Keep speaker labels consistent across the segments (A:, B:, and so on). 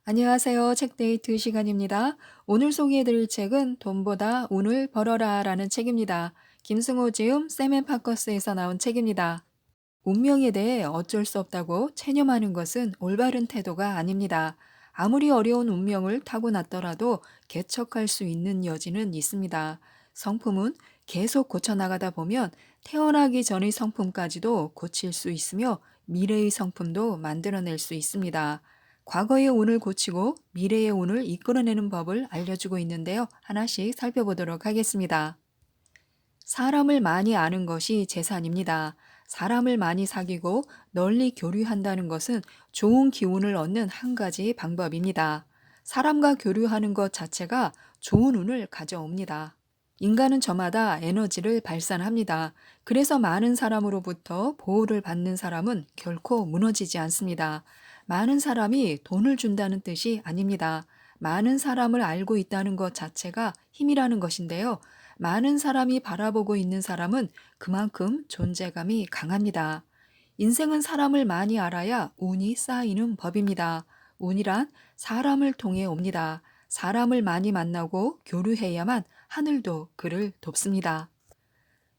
A: 안녕하세요. 책데이트 시간입니다. 오늘 소개해드릴 책은 돈보다 운을 벌어라 라는 책입니다. 김승호 지음 샘앤파커스에서 나온 책입니다. 운명에 대해 어쩔 수 없다고 체념하는 것은 올바른 태도가 아닙니다. 아무리 어려운 운명을 타고났더라도 개척할 수 있는 여지는 있습니다. 성품은 계속 고쳐나가다 보면 태어나기 전의 성품까지도 고칠 수 있으며 미래의 성품도 만들어낼 수 있습니다. 과거의 운을 고치고 미래의 운을 이끌어내는 법을 알려주고 있는데요. 하나씩 살펴보도록 하겠습니다. 사람을 많이 아는 것이 재산입니다. 사람을 많이 사귀고 널리 교류한다는 것은 좋은 기운을 얻는 한 가지 방법입니다. 사람과 교류하는 것 자체가 좋은 운을 가져옵니다. 인간은 저마다 에너지를 발산합니다. 그래서 많은 사람으로부터 보호를 받는 사람은 결코 무너지지 않습니다. 많은 사람이 돈을 준다는 뜻이 아닙니다. 많은 사람을 알고 있다는 것 자체가 힘이라는 것인데요. 많은 사람이 바라보고 있는 사람은 그만큼 존재감이 강합니다. 인생은 사람을 많이 알아야 운이 쌓이는 법입니다. 운이란 사람을 통해 옵니다. 사람을 많이 만나고 교류해야만 하늘도 그를 돕습니다.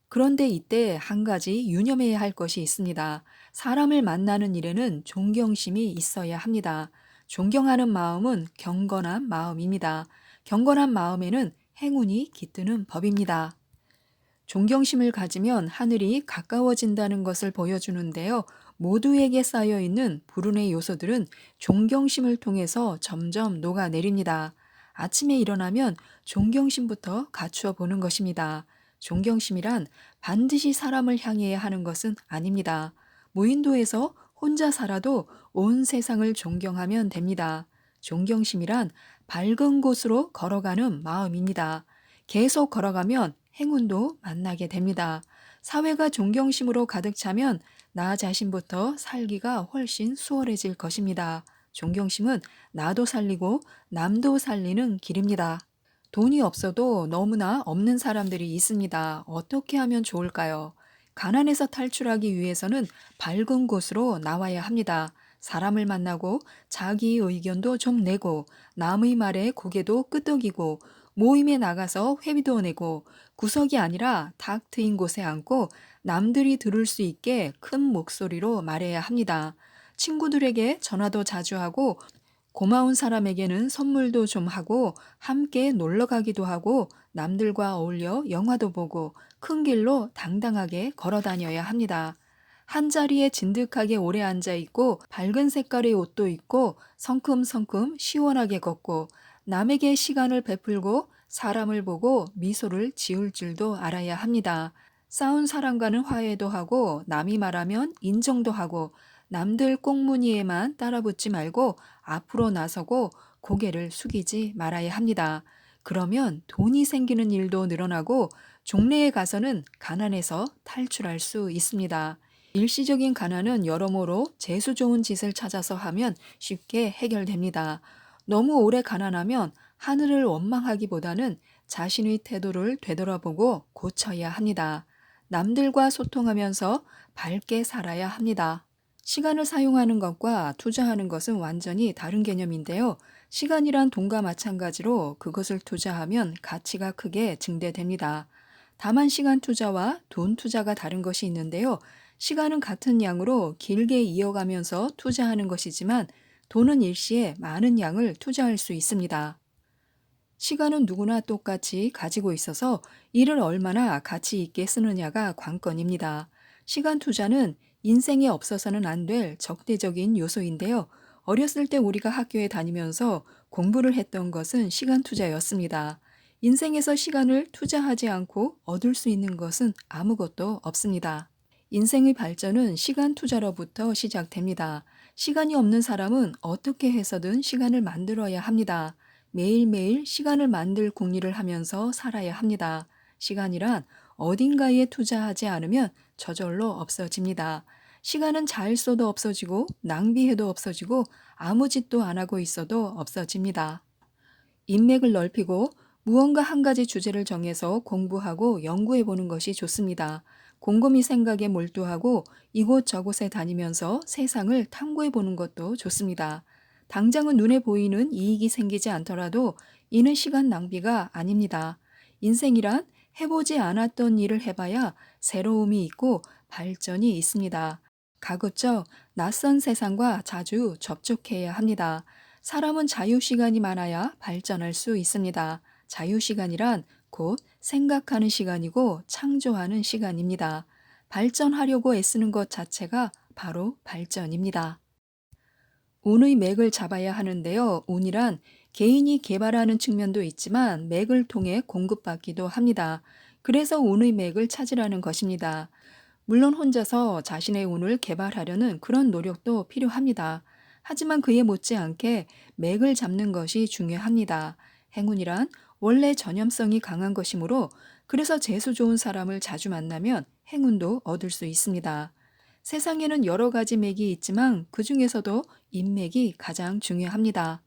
A: 그런데 이때 한 가지 유념해야 할 것이 있습니다. 사람을 만나는 일에는 존경심이 있어야 합니다. 존경하는 마음은 경건한 마음입니다. 경건한 마음에는 행운이 깃드는 법입니다. 존경심을 가지면 하늘이 가까워진다는 것을 보여주는데요. 모두에게 쌓여 있는 불운의 요소들은 존경심을 통해서 점점 녹아내립니다. 아침에 일어나면 존경심부터 갖추어 보는 것입니다. 존경심이란 반드시 사람을 향해야 하는 것은 아닙니다. 무인도에서 혼자 살아도 온 세상을 존경하면 됩니다. 존경심이란 밝은 곳으로 걸어가는 마음입니다. 계속 걸어가면 행운도 만나게 됩니다. 사회가 존경심으로 가득 차면 나 자신부터 살기가 훨씬 수월해질 것입니다. 존경심은 나도 살리고 남도 살리는 길입니다. 돈이 없어도 너무나 없는 사람들이 있습니다. 어떻게 하면 좋을까요? 가난에서 탈출하기 위해서는 밝은 곳으로 나와야 합니다. 사람을 만나고 자기 의견도 좀 내고 남의 말에 고개도 끄덕이고 모임에 나가서 회비도 내고 구석이 아니라 탁 트인 곳에 앉고 남들이 들을 수 있게 큰 목소리로 말해야 합니다. 친구들에게 전화도 자주 하고 고마운 사람에게는 선물도 좀 하고 함께 놀러 가기도 하고 남들과 어울려 영화도 보고 큰 길로 당당하게 걸어 다녀야 합니다. 한 자리에 진득하게 오래 앉아 있고 밝은 색깔의 옷도 입고 성큼성큼 시원하게 걷고 남에게 시간을 베풀고 사람을 보고 미소를 지을 줄도 알아야 합니다. 싸운 사람과는 화해도 하고 남이 말하면 인정도 하고 남들 꽁무니에만 따라붙지 말고 앞으로 나서고 고개를 숙이지 말아야 합니다. 그러면 돈이 생기는 일도 늘어나고 종래에 가서는 가난에서 탈출할 수 있습니다. 일시적인 가난은 여러모로 재수 좋은 짓을 찾아서 하면 쉽게 해결됩니다. 너무 오래 가난하면 하늘을 원망하기보다는 자신의 태도를 되돌아보고 고쳐야 합니다. 남들과 소통하면서 밝게 살아야 합니다. 시간을 사용하는 것과 투자하는 것은 완전히 다른 개념인데요. 시간이란 돈과 마찬가지로 그것을 투자하면 가치가 크게 증대됩니다. 다만 시간 투자와 돈 투자가 다른 것이 있는데요. 시간은 같은 양으로 길게 이어가면서 투자하는 것이지만 돈은 일시에 많은 양을 투자할 수 있습니다. 시간은 누구나 똑같이 가지고 있어서 이를 얼마나 가치 있게 쓰느냐가 관건입니다. 시간 투자는 인생에 없어서는 안 될 적대적인 요소인데요. 어렸을 때 우리가 학교에 다니면서 공부를 했던 것은 시간 투자였습니다. 인생에서 시간을 투자하지 않고 얻을 수 있는 것은 아무것도 없습니다. 인생의 발전은 시간 투자로부터 시작됩니다. 시간이 없는 사람은 어떻게 해서든 시간을 만들어야 합니다. 매일매일 시간을 만들 궁리를 하면서 살아야 합니다. 시간이란 어딘가에 투자하지 않으면 저절로 없어집니다. 시간은 잘 써도 없어지고 낭비해도 없어지고 아무 짓도 안 하고 있어도 없어집니다. 인맥을 넓히고 무언가 한 가지 주제를 정해서 공부하고 연구해 보는 것이 좋습니다. 곰곰이 생각에 몰두하고 이곳저곳에 다니면서 세상을 탐구해 보는 것도 좋습니다. 당장은 눈에 보이는 이익이 생기지 않더라도 이는 시간 낭비가 아닙니다. 인생이란 해보지 않았던 일을 해봐야 새로움이 있고 발전이 있습니다. 가급적 낯선 세상과 자주 접촉해야 합니다. 사람은 자유시간이 많아야 발전할 수 있습니다. 자유시간이란 곧 생각하는 시간이고 창조하는 시간입니다. 발전하려고 애쓰는 것 자체가 바로 발전입니다. 운의 맥을 잡아야 하는데요. 운이란 개인이 개발하는 측면도 있지만 맥을 통해 공급받기도 합니다. 그래서 운의 맥을 찾으라는 것입니다. 물론 혼자서 자신의 운을 개발하려는 그런 노력도 필요합니다. 하지만 그에 못지않게 맥을 잡는 것이 중요합니다. 행운이란 원래 전염성이 강한 것이므로 그래서 재수 좋은 사람을 자주 만나면 행운도 얻을 수 있습니다. 세상에는 여러 가지 맥이 있지만 그 중에서도 인맥이 가장 중요합니다.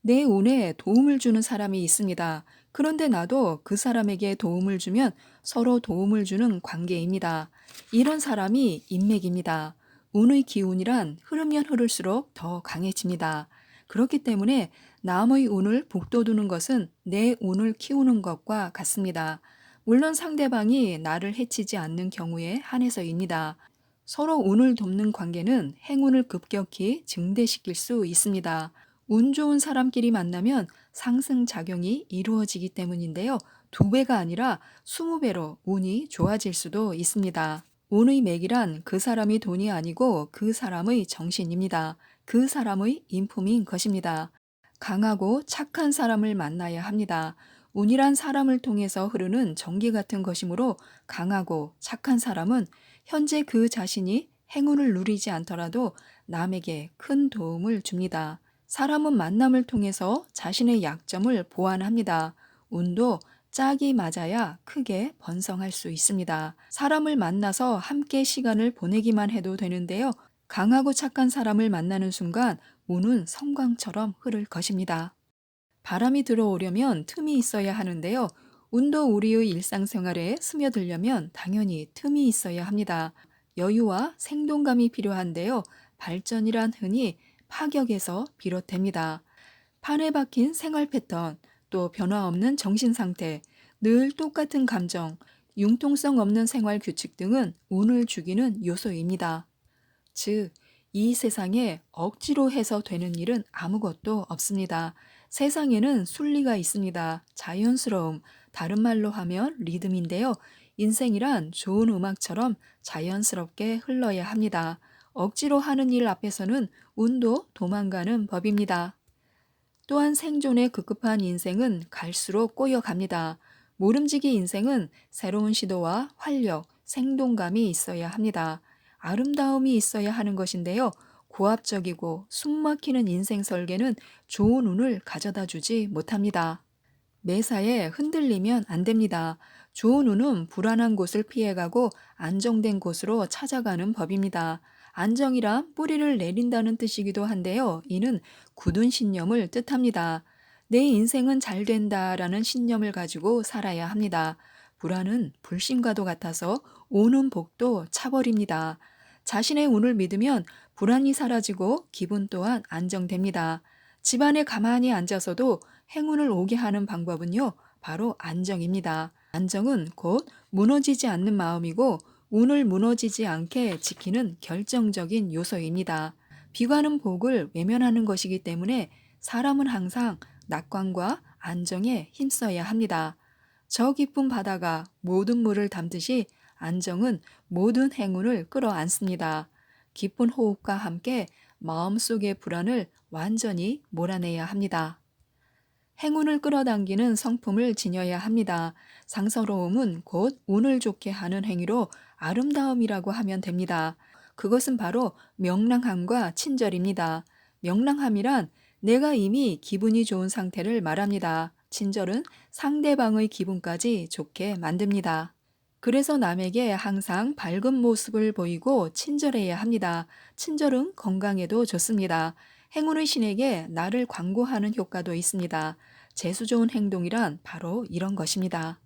A: 내 운에 도움을 주는 사람이 있습니다. 그런데 나도 그 사람에게 도움을 주면 서로 도움을 주는 관계입니다. 이런 사람이 인맥입니다. 운의 기운이란 흐르면 흐를수록 더 강해집니다. 그렇기 때문에 남의 운을 북돋우는 것은 내 운을 키우는 것과 같습니다. 물론 상대방이 나를 해치지 않는 경우에 한해서입니다. 서로 운을 돕는 관계는 행운을 급격히 증대시킬 수 있습니다. 운 좋은 사람끼리 만나면 상승작용이 이루어지기 때문인데요. 2배가 아니라 20배로 운이 좋아질 수도 있습니다. 운의 맥이란 그 사람이 돈이 아니고 그 사람의 정신입니다. 그 사람의 인품인 것입니다. 강하고 착한 사람을 만나야 합니다. 운이란 사람을 통해서 흐르는 전기 같은 것이므로 강하고 착한 사람은 현재 그 자신이 행운을 누리지 않더라도 남에게 큰 도움을 줍니다. 사람은 만남을 통해서 자신의 약점을 보완합니다. 운도 짝이 맞아야 크게 번성할 수 있습니다. 사람을 만나서 함께 시간을 보내기만 해도 되는데요. 강하고 착한 사람을 만나는 순간 운은 성광처럼 흐를 것입니다. 바람이 들어오려면 틈이 있어야 하는데요. 운도 우리의 일상생활에 스며들려면 당연히 틈이 있어야 합니다. 여유와 생동감이 필요한데요. 발전이란 흔히 파격에서 비롯됩니다. 판에 박힌 생활 패턴, 또 변화 없는 정신 상태, 늘 똑같은 감정, 융통성 없는 생활 규칙 등은 운을 죽이는 요소입니다. 즉, 이 세상에 억지로 해서 되는 일은 아무것도 없습니다. 세상에는 순리가 있습니다. 자연스러움, 다른 말로 하면 리듬인데요. 인생이란 좋은 음악처럼 자연스럽게 흘러야 합니다. 억지로 하는 일 앞에서는 운도 도망가는 법입니다. 또한 생존에 급급한 인생은 갈수록 꼬여갑니다. 모름지기 인생은 새로운 시도와 활력, 생동감이 있어야 합니다. 아름다움이 있어야 하는 것인데요. 고압적이고 숨막히는 인생 설계는 좋은 운을 가져다 주지 못합니다. 매사에 흔들리면 안 됩니다. 좋은 운은 불안한 곳을 피해가고 안정된 곳으로 찾아가는 법입니다. 안정이란 뿌리를 내린다는 뜻이기도 한데요. 이는 굳은 신념을 뜻합니다. 내 인생은 잘 된다라는 신념을 가지고 살아야 합니다. 불안은 불신과도 같아서 오는 복도 차버립니다. 자신의 운을 믿으면 불안이 사라지고 기분 또한 안정됩니다. 집안에 가만히 앉아서도 행운을 오게 하는 방법은요, 바로 안정입니다. 안정은 곧 무너지지 않는 마음이고 운을 무너지지 않게 지키는 결정적인 요소입니다. 비관은 복을 외면하는 것이기 때문에 사람은 항상 낙관과 안정에 힘써야 합니다. 저 깊은 바다가 모든 물을 담듯이 안정은 모든 행운을 끌어안습니다. 깊은 호흡과 함께 마음속의 불안을 완전히 몰아내야 합니다. 행운을 끌어당기는 성품을 지녀야 합니다. 상서로움은 곧 운을 좋게 하는 행위로 아름다움이라고 하면 됩니다. 그것은 바로 명랑함과 친절입니다. 명랑함이란 내가 이미 기분이 좋은 상태를 말합니다. 친절은 상대방의 기분까지 좋게 만듭니다. 그래서 남에게 항상 밝은 모습을 보이고 친절해야 합니다. 친절은 건강에도 좋습니다. 행운의 신에게 나를 광고하는 효과도 있습니다. 재수 좋은 행동이란 바로 이런 것입니다.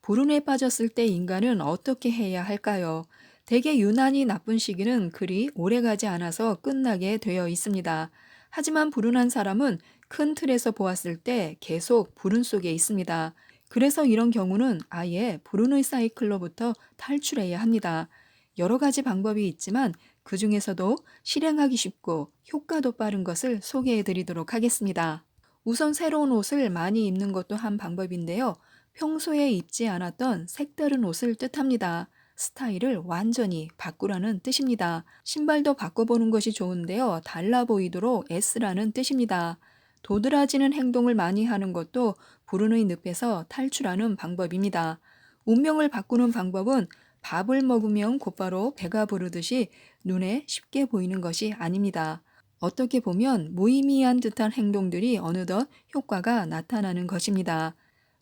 A: 불운에 빠졌을 때 인간은 어떻게 해야 할까요? 대개 유난히 나쁜 시기는 그리 오래가지 않아서 끝나게 되어 있습니다. 하지만 불운한 사람은 큰 틀에서 보았을 때 계속 불운 속에 있습니다. 그래서 이런 경우는 아예 불운의 사이클로부터 탈출해야 합니다. 여러 가지 방법이 있지만 그 중에서도 실행하기 쉽고 효과도 빠른 것을 소개해 드리도록 하겠습니다. 우선 새로운 옷을 많이 입는 것도 한 방법인데요. 평소에 입지 않았던 색다른 옷을 뜻합니다. 스타일을 완전히 바꾸라는 뜻입니다. 신발도 바꿔보는 것이 좋은데요. 달라 보이도록 S라는 뜻입니다. 도드라지는 행동을 많이 하는 것도 불운의 늪에서 탈출하는 방법입니다. 운명을 바꾸는 방법은 밥을 먹으면 곧바로 배가 부르듯이 눈에 쉽게 보이는 것이 아닙니다. 어떻게 보면 무의미한 듯한 행동들이 어느덧 효과가 나타나는 것입니다.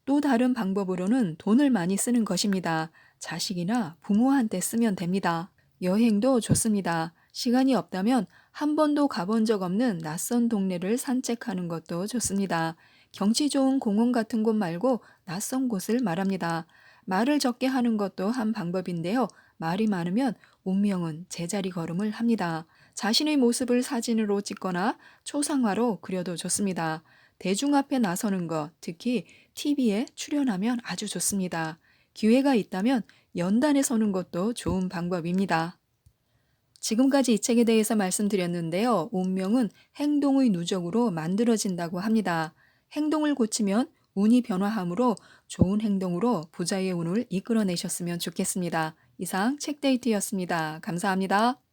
A: 또 다른 방법으로는 돈을 많이 쓰는 것입니다. 자식이나 부모한테 쓰면 됩니다. 여행도 좋습니다. 시간이 없다면 한 번도 가본 적 없는 낯선 동네를 산책하는 것도 좋습니다. 경치 좋은 공원 같은 곳 말고 낯선 곳을 말합니다. 말을 적게 하는 것도 한 방법인데요. 말이 많으면 운명은 제자리 걸음을 합니다. 자신의 모습을 사진으로 찍거나 초상화로 그려도 좋습니다. 대중 앞에 나서는 것, 특히 TV에 출연하면 아주 좋습니다. 기회가 있다면 연단에 서는 것도 좋은 방법입니다. 지금까지 이 책에 대해서 말씀드렸는데요. 운명은 행동의 누적으로 만들어진다고 합니다. 행동을 고치면 운이 변화하므로 좋은 행동으로 부자의 운을 이끌어내셨으면 좋겠습니다. 이상 책데이트였습니다. 감사합니다.